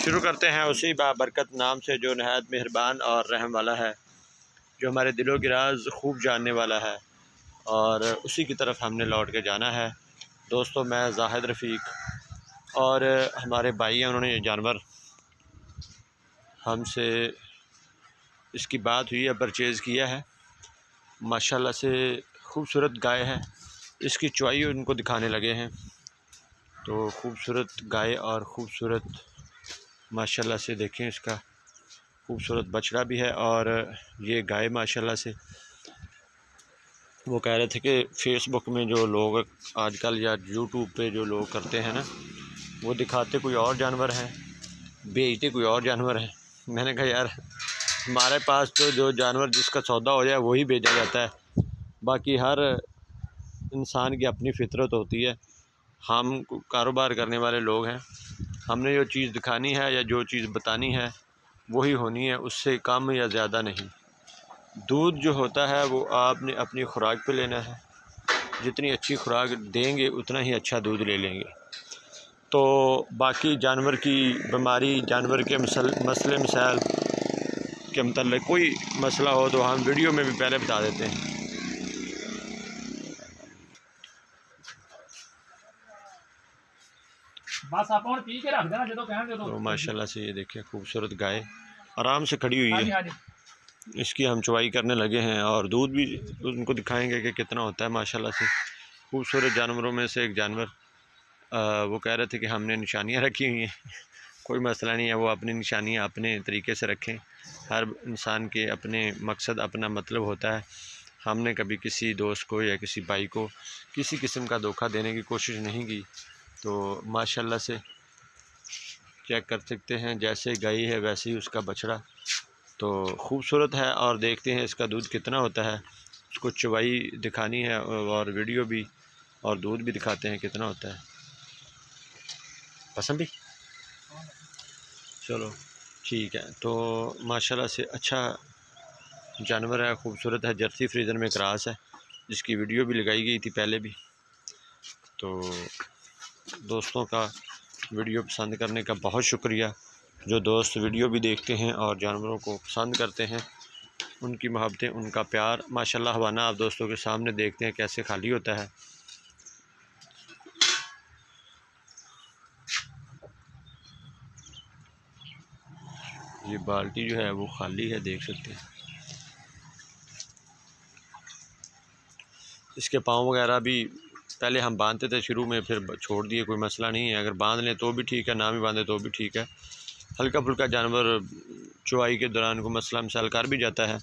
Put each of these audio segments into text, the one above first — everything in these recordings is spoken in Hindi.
शुरू करते हैं उसी बाबरकत नाम से जो नहायत मेहरबान और रहम वाला है, जो हमारे दिलों की राज खूब जानने वाला है, और उसी की तरफ हमने लौट के जाना है। दोस्तों, मैं जाहिद रफ़ीक और हमारे भाई हैं, उन्होंने ये जानवर हमसे इसकी बात हुई है, परचेज़ किया है। माशाल्लाह से खूबसूरत गाय है। इसकी चुवाई उनको दिखाने लगे हैं, तो खूबसूरत गाय और ख़ूबसूरत माशाल्लाह से देखें, इसका खूबसूरत बछड़ा भी है। और ये गाय माशाल्लाह से, वो कह रहे थे कि फ़ेसबुक में जो लोग आजकल या यूट्यूब पे जो लोग करते हैं ना, वो दिखाते कोई और जानवर हैं, बेचते कोई और जानवर हैं। मैंने कहा यार, हमारे पास तो जो जानवर जिसका सौदा हो जाए वही बेचा जाता है। बाकी हर इंसान की अपनी फितरत होती है। हम कारोबार करने वाले लोग हैं, हमने जो चीज़ दिखानी है या जो चीज़ बतानी है वही होनी है, उससे कम या ज़्यादा नहीं। दूध जो होता है वो आपने अपनी खुराक पे लेना है। जितनी अच्छी खुराक देंगे उतना ही अच्छा दूध ले लेंगे। तो बाकी जानवर की बीमारी, जानवर के मसले मसाइल के मतलब कोई मसला हो तो हम वीडियो में भी पहले बता देते हैं। तो माशाल्लाह से ये देखिए, खूबसूरत गाय आराम से खड़ी हुई है। इसकी हम चुवाई करने लगे हैं और दूध भी उनको दिखाएंगे कि कितना होता है। माशाल्लाह से खूबसूरत जानवरों में से एक जानवर, वो कह रहे थे कि हमने निशानियां रखी हुई हैं। कोई मसला नहीं है, वो अपनी निशानियां अपने तरीके से रखें। हर इंसान के अपने मकसद, अपना मतलब होता है। हमने कभी किसी दोस्त को या किसी भाई को किसी किस्म का धोखा देने की कोशिश नहीं की। तो माशाल्लाह से चेक कर सकते हैं, जैसे गाय है वैसे ही उसका बछड़ा तो खूबसूरत है। और देखते हैं इसका दूध कितना होता है। उसको चवाई दिखानी है और वीडियो भी और दूध भी दिखाते हैं कितना होता है। पसंद भी, चलो ठीक है। तो माशाल्लाह से अच्छा जानवर है, खूबसूरत है। जर्सी फ्रीजन में क्रॉस है, जिसकी वीडियो भी लगाई गई थी पहले भी। तो दोस्तों का वीडियो पसंद करने का बहुत शुक्रिया। जो दोस्त वीडियो भी देखते हैं और जानवरों को पसंद करते हैं, उनकी मोहब्बतें, उनका प्यार। माशाल्लाह हवाना आप दोस्तों के सामने देखते हैं कैसे खाली होता है। ये बाल्टी जो है वो खाली है, देख सकते हैं। इसके पाँव वगैरह भी पहले हम बांधते थे शुरू में, फिर छोड़ दिए, कोई मसला नहीं है। अगर बांध लें तो भी ठीक है, ना भी बांधे तो भी ठीक है। हल्का फुल्का जानवर चुवाई के दौरान को मसला मसाइल कर भी जाता है।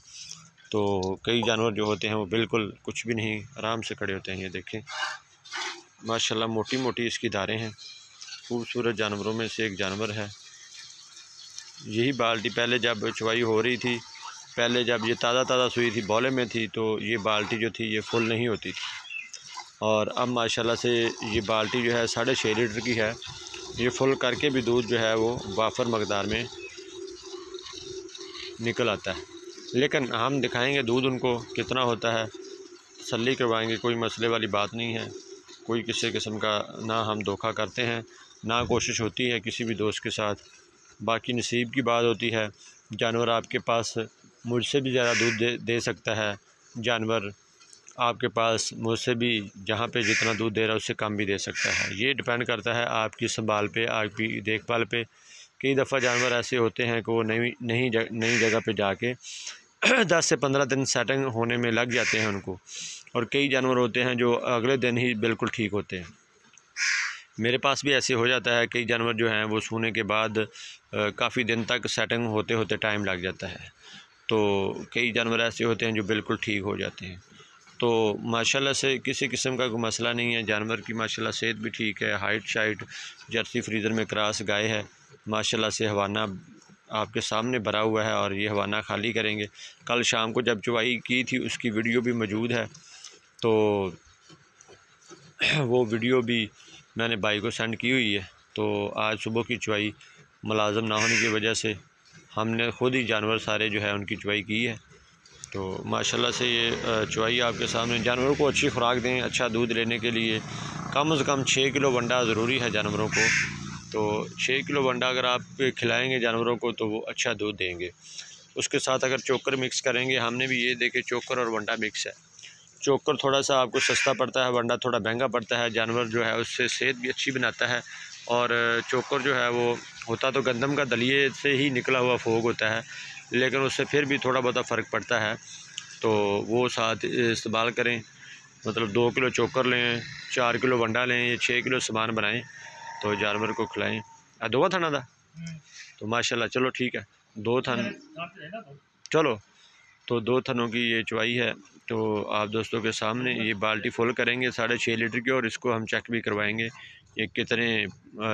तो कई जानवर जो होते हैं वो बिल्कुल कुछ भी नहीं, आराम से खड़े होते हैं। ये देखें माशाल्लाह, मोटी मोटी इसकी धारें हैं। खूबसूरत जानवरों में से एक जानवर है। यही बाल्टी पहले जब चुवाई हो रही थी, पहले जब ये ताज़ा सुई थी, बौले में थी, तो ये बाल्टी जो थी ये फुल नहीं होती थी। और अब माशाल्लाह से ये बाल्टी जो है 6.5 लीटर की है। ये फुल करके भी दूध जो है वो वाफर मकदार में निकल आता है। लेकिन हम दिखाएंगे दूध उनको कितना होता है, तसल्ली करवाएंगे। कोई मसले वाली बात नहीं है, कोई किसी किस्म का ना हम धोखा करते हैं, ना कोशिश होती है किसी भी दोस्त के साथ। बाकी नसीब की बात होती है। जानवर आपके पास मुझसे भी ज़्यादा दूध दे सकता है। जानवर आपके पास मुझसे भी जहाँ पे जितना दूध दे रहा है उससे कम भी दे सकता है। ये डिपेंड करता है आपकी संभाल पे, आपकी देखभाल पे। कई दफ़ा जानवर ऐसे होते हैं कि वो नई जगह पे जाके 10 से 15 दिन सेटिंग होने में लग जाते हैं उनको। और कई जानवर होते हैं जो अगले दिन ही बिल्कुल ठीक होते हैं। मेरे पास भी ऐसे हो जाता है। कई जानवर जो हैं वो सूने के बाद काफ़ी दिन तक सेटिंग होते होते टाइम लग जाता है। तो कई जानवर ऐसे होते हैं जो बिल्कुल ठीक हो जाते हैं। तो माशाल्लाह से किसी किस्म का कोई मसला नहीं है। जानवर की माशाल्लाह सेहत भी ठीक है, हाइट शाइट। जर्सी फ्रीजर में क्रॉस गाय है। माशाल्लाह से हवाना आपके सामने भरा हुआ है और ये हवाना खाली करेंगे। कल शाम को जब चुवाई की थी उसकी वीडियो भी मौजूद है, तो वो वीडियो भी मैंने भाई को सेंड की हुई है। तो आज सुबह की चुवाई मुलाज़म ना होने की वजह से हमने ख़ुद ही जानवर सारे जो है उनकी चुवाई की है। तो माशाल्लाह से ये चुवाई आपके सामने। जानवरों को अच्छी खुराक दें। अच्छा दूध लेने के लिए कम से कम 6 किलो वंडा ज़रूरी है जानवरों को। तो 6 किलो वंडा अगर आप खिलाएंगे जानवरों को तो वो अच्छा दूध देंगे। उसके साथ अगर चोकर मिक्स करेंगे, हमने भी ये देखे चोकर और वंडा मिक्स है। चोकर थोड़ा सा आपको सस्ता पड़ता है, वंडा थोड़ा महंगा पड़ता है। जानवर जो है उससे सेहत भी अच्छी बनाता है। और चोकर जो है वो होता तो गंदम का दलिए से ही निकला हुआ फोग होता है, लेकिन उससे फिर भी थोड़ा बहुत फ़र्क पड़ता है, तो वो साथ इस्तेमाल करें। मतलब 2 किलो चोकर लें, 4 किलो वंडा लें, या 6 किलो सामान बनाएं तो जानवर को खिलाएं। दो थाना था तो माशाल्लाह, चलो ठीक है, 2 थान चलो, तो 2 थनों की ये चवाई है। तो आप दोस्तों के सामने ये बाल्टी फुल करेंगे 6.5 लीटर की, और इसको हम चेक भी करवाएंगे ये कितने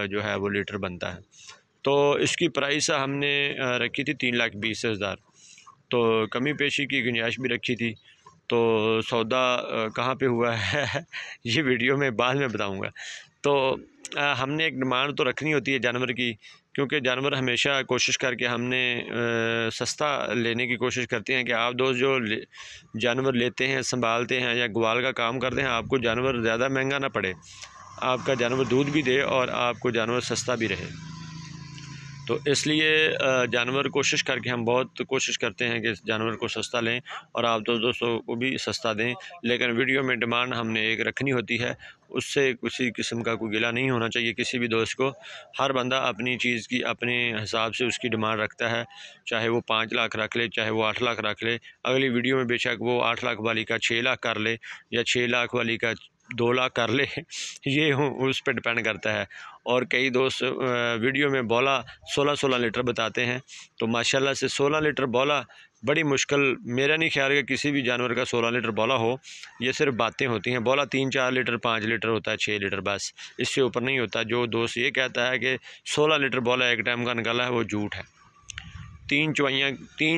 जो है वो लीटर बनता है। तो इसकी प्राइस हमने रखी थी 3,20,000। तो कमी पेशी की गुंजाइश भी रखी थी। तो सौदा कहाँ पे हुआ है ये वीडियो में बाद में बताऊंगा। तो हमने एक डिमांड तो रखनी होती है जानवर की, क्योंकि जानवर हमेशा कोशिश करके हमने सस्ता लेने की कोशिश करते हैं कि आप दोस्त जो जानवर लेते हैं, संभालते हैं या ग्वाल का काम करते हैं, आपको जानवर ज़्यादा महंगा ना पड़े, आपका जानवर दूध भी दे और आपको जानवर सस्ता भी रहे। तो इसलिए जानवर कोशिश करके हम बहुत कोशिश करते हैं कि जानवर को सस्ता लें और आप दोस्तों को भी सस्ता दें। लेकिन वीडियो में डिमांड हमने एक रखनी होती है, उससे किसी किस्म का कोई गिला नहीं होना चाहिए किसी भी दोस्त को। हर बंदा अपनी चीज़ की अपने हिसाब से उसकी डिमांड रखता है, चाहे वो 5 लाख रख ले, चाहे वो 8 लाख रख ले। अगली वीडियो में बेशक वो 8 लाख वाली का 6 लाख कर ले या 6 लाख वाली का 2 लाख कर ले, ये उस पर डिपेंड करता है। और कई दोस्त वीडियो में बौला 16-16 लीटर बताते हैं, तो माशाल्लाह से 16 लीटर बौला बड़ी मुश्किल, मेरा नहीं ख्याल कि किसी भी जानवर का 16 लीटर बौला हो। ये सिर्फ बातें होती हैं। बौला 3-4 लीटर 5 लीटर होता है, 6 लीटर, बस इससे ऊपर नहीं होता। जो दोस्त ये कहता है कि 16 लीटर बौला एक टाइम का निकाला है, वो झूठ है। 3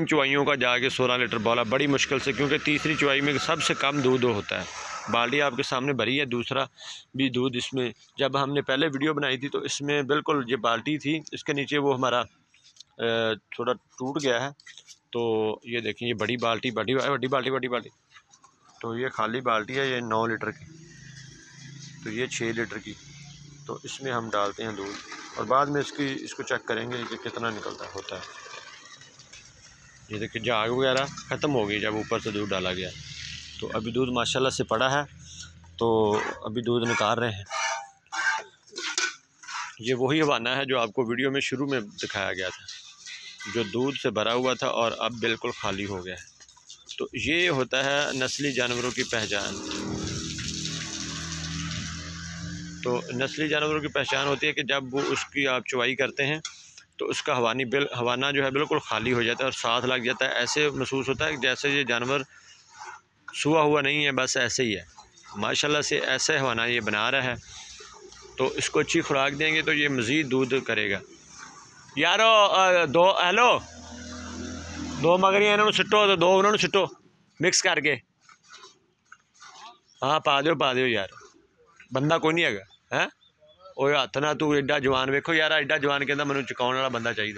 चुवाइयों का जाके 16 लीटर बौला बड़ी मुश्किल से, क्योंकि तीसरी चुवाई में सबसे कम दूध होता है। बाल्टी आपके सामने भरी है, दूसरा भी दूध इसमें, जब हमने पहले वीडियो बनाई थी तो इसमें बिल्कुल ये बाल्टी थी, इसके नीचे वो हमारा थोड़ा टूट गया है। तो ये देखें, ये बड़ी बाल्टी, बड़ी बाल्टी, तो ये खाली बाल्टी है, ये 9 लीटर की, तो ये 6 लीटर की। तो इसमें हम डालते हैं दूध और बाद में इसको चेक करेंगे कि कितना निकलता होता है। ये देखिए, झाग वगैरह ख़त्म हो गई जब ऊपर से दूध डाला गया। तो अभी दूध माशाल्लाह से पड़ा है, तो अभी दूध निकाल रहे हैं। ये वही हवाना है जो आपको वीडियो में शुरू में दिखाया गया था, जो दूध से भरा हुआ था और अब बिल्कुल खाली हो गया है। तो ये होता है नस्ली जानवरों की पहचान। तो नस्ली जानवरों की पहचान होती है कि जब वो उसकी आप चुवाई करते हैं तो उसका हवाना जो है बिल्कुल खाली हो जाता है और साथ लग जाता है। ऐसे महसूस होता है जैसे ये जानवर सुआ हुआ नहीं है, बस ऐसे ही है। माशाल्लाह से ऐसे हवाना ये बना रहा है। तो इसको अच्छी खुराक देंगे तो ये मज़ीद दूध करेगा। यारो हेलो, 2 मगरियां इन्होंने सिटो, तो 2 उन्होंने सिटो मिक्स करके। हाँ पा दो यार, बंदा कोई नहीं है हैं। ओ हथ ना तू एडा जवान, वेखो यार एडा जवान कहता मैनू चुकाने वाला बंदा चाहिए।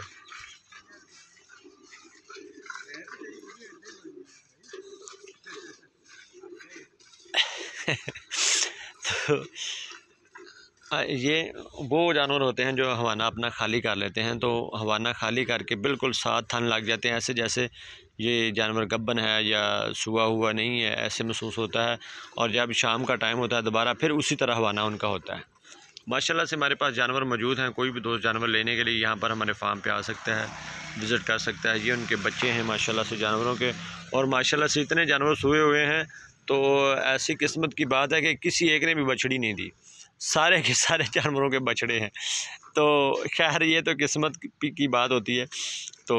तो ये वो जानवर होते हैं जो हवाना अपना खाली कर लेते हैं। तो हवाना खाली करके बिल्कुल साथ थन लग जाते हैं, ऐसे जैसे ये जानवर गब्बन है या सुआ हुआ नहीं है, ऐसे महसूस होता है। और जब शाम का टाइम होता है दोबारा फिर उसी तरह हवाना उनका होता है। माशाल्लाह से हमारे पास जानवर मौजूद हैं। कोई भी दोस्त जानवर लेने के लिए यहाँ पर हमारे फार्म पे आ सकता है, विज़िट कर सकता है। ये उनके बच्चे हैं माशाल्लाह से जानवरों के, और माशाल्लाह से इतने जानवर सोए हुए हैं। तो ऐसी किस्मत की बात है कि किसी एक ने भी बछड़ी नहीं दी, सारे के सारे जानवरों के बछड़े हैं। तो खैर ये तो किस्मत की बात होती है। तो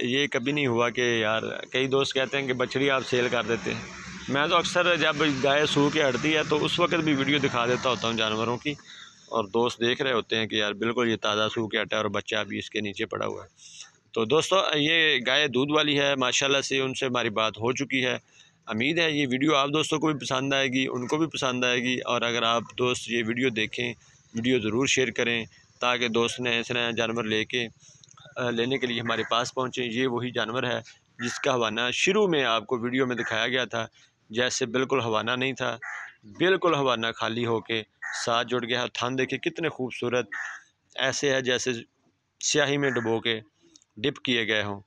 ये कभी नहीं हुआ कि यार, कई दोस्त कहते हैं कि बछड़ी आप सेल कर देते हैं। मैं तो अक्सर जब गाय सू के हटती है तो उस वक्त भी वीडियो दिखा देता होता हूँ जानवरों की, और दोस्त देख रहे होते हैं कि यार बिल्कुल ये ताज़ा सू के हटा है और बच्चा अभी इसके नीचे पड़ा हुआ है। तो दोस्तों ये गाय दूध वाली है माशाल्लाह से, उनसे हमारी बात हो चुकी है। उम्मीद है ये वीडियो आप दोस्तों को भी पसंद आएगी, उनको भी पसंद आएगी। और अगर आप दोस्त ये वीडियो देखें, वीडियो ज़रूर शेयर करें ताकि दोस्त नए से नया जानवर लेने के लिए हमारे पास पहुँचें। ये वही जानवर है जिसका हवाना शुरू में आपको वीडियो में दिखाया गया था, जैसे बिल्कुल हवाना नहीं था, बिल्कुल हवाना खाली होके साथ जुड़ गया है। थान देखिए कितने खूबसूरत, ऐसे है जैसे स्याही में डुबो के डिप किए गए हों,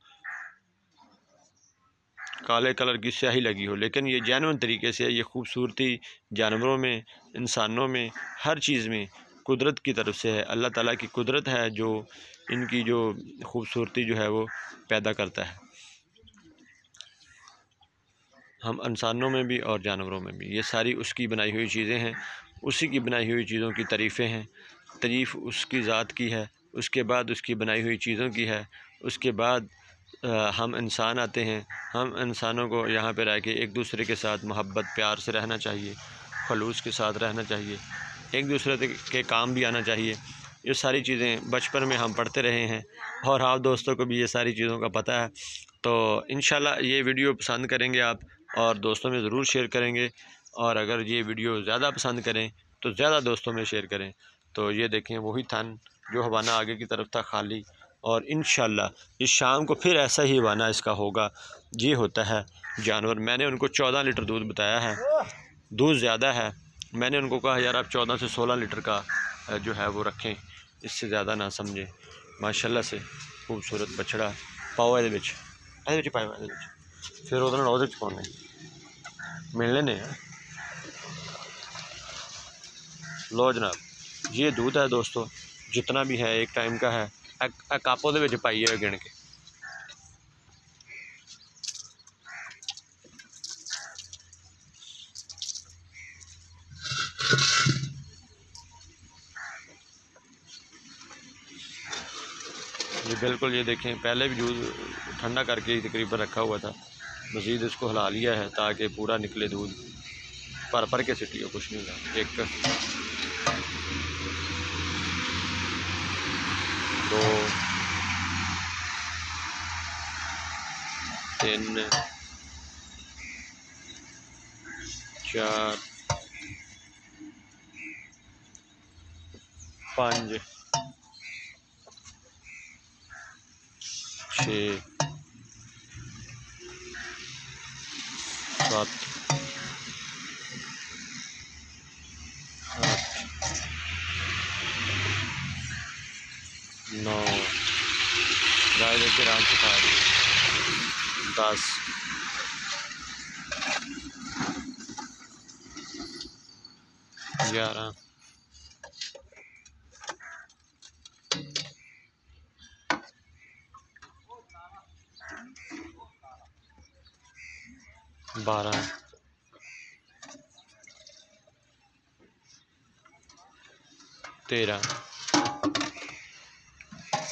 काले कलर की स्याही लगी हो, लेकिन ये जेन्युइन तरीके से ये खूबसूरती जानवरों में, इंसानों में, हर चीज़ में कुदरत की तरफ से है। अल्लाह ताला की कुदरत है जो इनकी जो खूबसूरती जो है वो पैदा करता है। हम इंसानों में भी और जानवरों में भी, ये सारी उसकी बनाई हुई चीज़ें हैं, उसी की बनाई हुई चीज़ों की तारीफ़ें हैं। तारीफ़ उसकी ज़ात की है, उसके बाद उसकी बनाई हुई चीज़ों की है, उसके बाद हम इंसान आते हैं। हम इंसानों को यहाँ पे रह के एक दूसरे के साथ मोहब्बत प्यार से रहना चाहिए, खलूस के साथ रहना चाहिए, एक दूसरे के काम भी आना चाहिए। ये सारी चीज़ें बचपन में हम पढ़ते रहे हैं और आप दोस्तों को भी ये सारी चीज़ों का पता है। तो इंशाल्लाह ये वीडियो पसंद करेंगे आप और दोस्तों में ज़रूर शेयर करेंगे, और अगर ये वीडियो ज़्यादा पसंद करें तो ज़्यादा दोस्तों में शेयर करें। तो ये देखें वही थन जो हवाना आगे की तरफ था खाली, और इंशाल्लाह इस शाम को फिर ऐसा ही हवाना इसका होगा। ये होता है जानवर। मैंने उनको 14 लीटर दूध बताया है, दूध ज़्यादा है। मैंने उनको कहा यार आप 14 से 16 लीटर का जो है वो रखें, इससे ज़्यादा ना समझें। माशाल्लाह से खूबसूरत बछड़ा पाओ ये पाओ फिर वो पाने मिलने ने। लो जनाब, ये दूध है दोस्तों, जितना भी है एक टाइम का है। कापो दे विच पाइए गिन के। ये बिल्कुल, ये देखें पहले भी दूध ठंडा करके तकरीबन रखा हुआ था, मज़ीद इसको हिला लिया है ताकि पूरा निकले दूध। पर के सिटी हो कुछ नहीं था। 1 2 3 4 5 6 7 8 9 गाय देखिए आराम से खा रही है। 10 11 12 13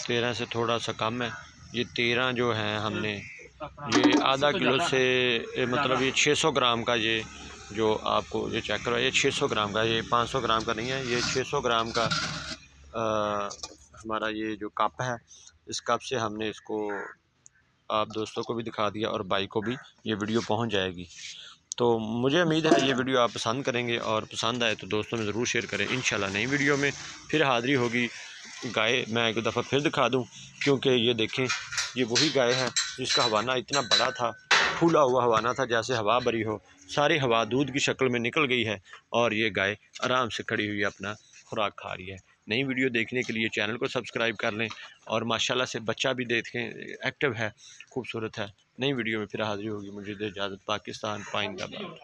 13 से थोड़ा सा कम है। ये 13 जो है हमने, ये आधा किलो से मतलब ये 600 ग्राम का, ये जो आपको ये चेक करो, ये 600 ग्राम का, ये 500 ग्राम का नहीं है, ये 600 ग्राम का हमारा ये जो कप है। इस कप से हमने इसको आप दोस्तों को भी दिखा दिया और भाई को भी ये वीडियो पहुंच जाएगी। तो मुझे उम्मीद है ये वीडियो आप पसंद करेंगे, और पसंद आए तो दोस्तों में ज़रूर शेयर करें। इंशाल्लाह नई वीडियो में फिर हाज़िरी होगी। गाय मैं एक दफ़ा फिर दिखा दूं, क्योंकि ये देखें ये वही गाय है जिसका हवाना इतना बड़ा था, फूला हुआ हवाना था, जैसे हवा भरी हो, सारी हवा दूध की शक्ल में निकल गई है, और ये गाय आराम से खड़ी हुई अपना खुराक खा रही है। नई वीडियो देखने के लिए चैनल को सब्सक्राइब कर लें, और माशाल्लाह से बच्चा भी देखें, एक्टिव है, खूबसूरत है। नई वीडियो में फिर हाज़िरी होगी। मुझे दे इजाज़त। पाकिस्तान पाइंदाबाद।